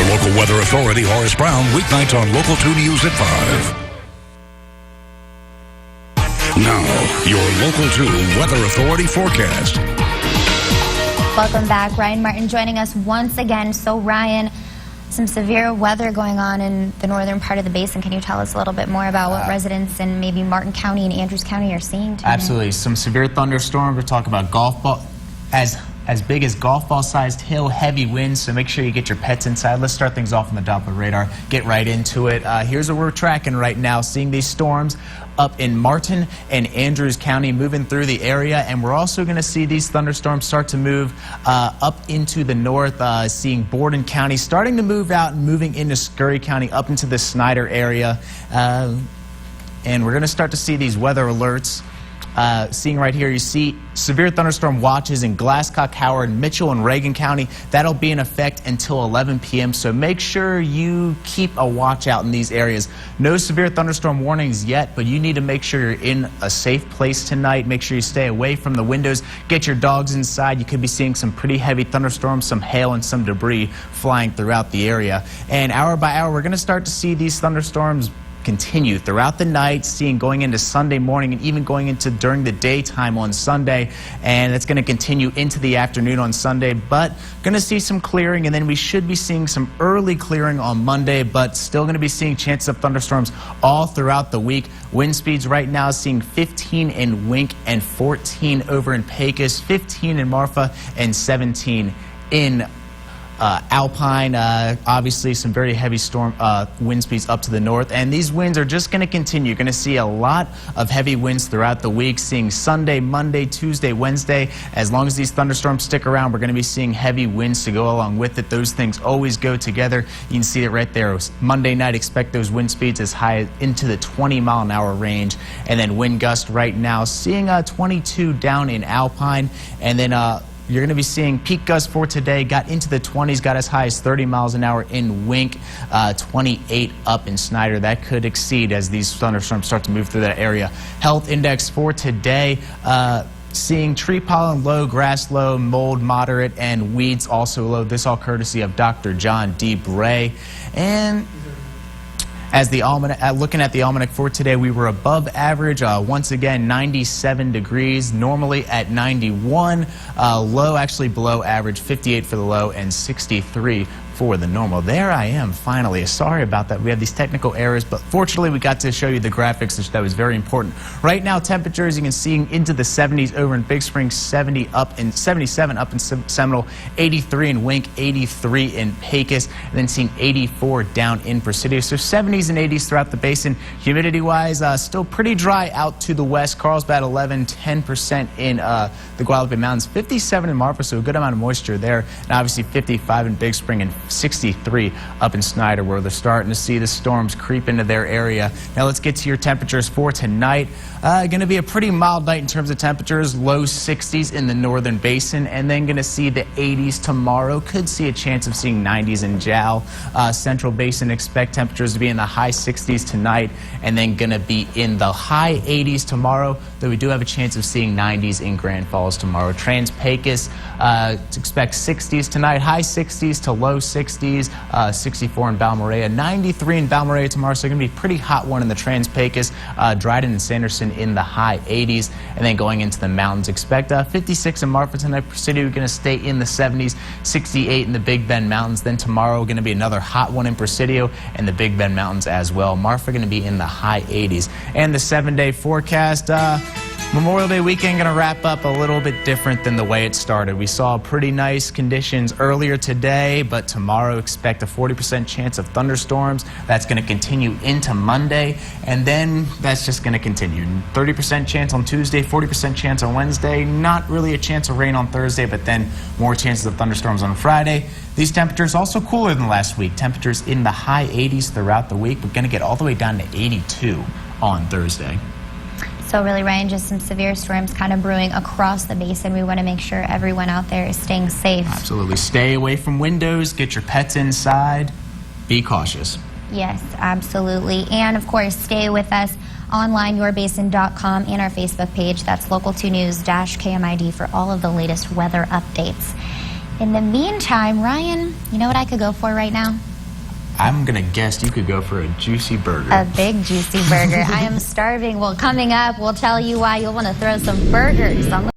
local weather authority, Horace Brown, weeknights on Local 2 News at 5. Now, your Local 2 Weather Authority forecast. Welcome back. Ryan Martin joining us once again. So, Ryan, some severe weather going on in the northern part of the basin. Can you tell us a little bit more about what residents in maybe Martin County and Andrews County are seeing today? Absolutely. Some severe thunderstorms. We're talking about golf ball, as big as golf ball sized hail, heavy winds, so make sure you get your pets inside. Let's start things off on the Doppler radar, get right into it. Here's what we're tracking right now, seeing these storms up in Martin and Andrews County moving through the area, and we're also going to see these thunderstorms start to move up into the north, seeing Borden County starting to move out and moving into Scurry County up into the Snyder area, and we're going to start to see these weather alerts. Seeing right here, you see severe thunderstorm watches in Glasscock, Howard, Mitchell, and Reagan County. That'll be in effect until 11 p.m., so make sure you keep a watch out in these areas. No severe thunderstorm warnings yet, but you need to make sure you're in a safe place tonight. Make sure you stay away from the windows. Get your dogs inside. You could be seeing some pretty heavy thunderstorms, some hail, and some debris flying throughout the area. And hour by hour, we're going to start to see these thunderstorms continue throughout the night, seeing going into Sunday morning and even going into during the daytime on Sunday, and it's going to continue into the afternoon on Sunday, but going to see some clearing, and then we should be seeing some early clearing on Monday, but still going to be seeing chances of thunderstorms all throughout the week. Wind speeds right now seeing 15 in Wink and 14 over in Pecos, 15 in Marfa, and 17 in Alpine. Obviously some very heavy storm wind speeds up to the north, and these winds are just going to continue. You're going to see a lot of heavy winds throughout the week, seeing Sunday, Monday, Tuesday, Wednesday. As long as these thunderstorms stick around, we're going to be seeing heavy winds to go along with it. Those things always go together. You can see it right there. Monday night, expect those wind speeds as high into the 20-mile-an-hour range, and then wind gust right now seeing 22 down in Alpine, and then you're going to be seeing peak gusts for today, got into the 20s, got as high as 30 miles an hour in Wink, 28 up in Snyder. That could exceed as these thunderstorms start to move through that area. Health index for today, seeing tree pollen low, grass low, mold moderate, and weeds also low. This all courtesy of Dr. John D. Bray. And as the almanac, looking at the almanac for today, we were above average. Once again, 97 degrees, normally at 91. Low actually below average, 58 for the low and 63 for the normal. There I am, finally. Sorry about that. We had these technical errors, but fortunately we got to show you the graphics, which that was very important. Right now, temperatures you can see into the 70s over in Big Spring, 70 up in 77 up in Seminole, 83 in Wink, 83 in Pecos, and then seeing 84 down in Presidio. So 70s and 80s throughout the basin. Humidity-wise, still pretty dry out to the west. Carlsbad 11, 10% in the Guadalupe Mountains, 57 in Marfa, so a good amount of moisture there, and obviously 55 in Big Spring and 63 up in Snyder, where they're starting to see the storms creep into their area. Now let's get to your temperatures for tonight. Going to be a pretty mild night in terms of temperatures, low 60s in the northern basin, and then going to see the 80s tomorrow. Could see a chance of seeing 90s in Jal. Central Basin, expect temperatures to be in the high 60s tonight, and then going to be in the high 80s tomorrow, though we do have a chance of seeing 90s in Grand Falls tomorrow. Trans-Pecos, expect 60s tonight, high 60s to low 60s, 64 in Balmorea, 93 in Balmorea tomorrow, so going to be a pretty hot one in the Trans-Pecos. Dryden and Sanderson in the high 80s, and then going into the mountains, expect 56 in Marfa tonight. Presidio going to stay in the 70s, 68 in the Big Bend Mountains. Then tomorrow going to be another hot one in Presidio and the Big Bend Mountains as well. Marfa going to be in the high 80s. And the 7-day forecast, Memorial Day weekend going to wrap up a little bit different than the way it started. We saw pretty nice conditions earlier today, but tomorrow expect a 40% chance of thunderstorms. That's going to continue into Monday, and then that's just going to continue. 30% chance on Tuesday, 40% chance on Wednesday. Not really a chance of rain on Thursday, but then more chances of thunderstorms on Friday. These temperatures also cooler than last week. Temperatures in the high 80s throughout the week. We're going to get all the way down to 82 on Thursday. So really, Ryan, just some severe storms kind of brewing across the basin. We want to make sure everyone out there is staying safe. Absolutely. Stay away from windows. Get your pets inside. Be cautious. Yes, absolutely. And, of course, stay with us online, yourbasin.com, and our Facebook page. That's Local 2 News-KMID for all of the latest weather updates. In the meantime, Ryan, you know what I could go for right now? I'm going to guess you could go for a juicy burger. A big juicy burger. I am starving. Well, coming up, we'll tell you why you'll want to throw some burgers on the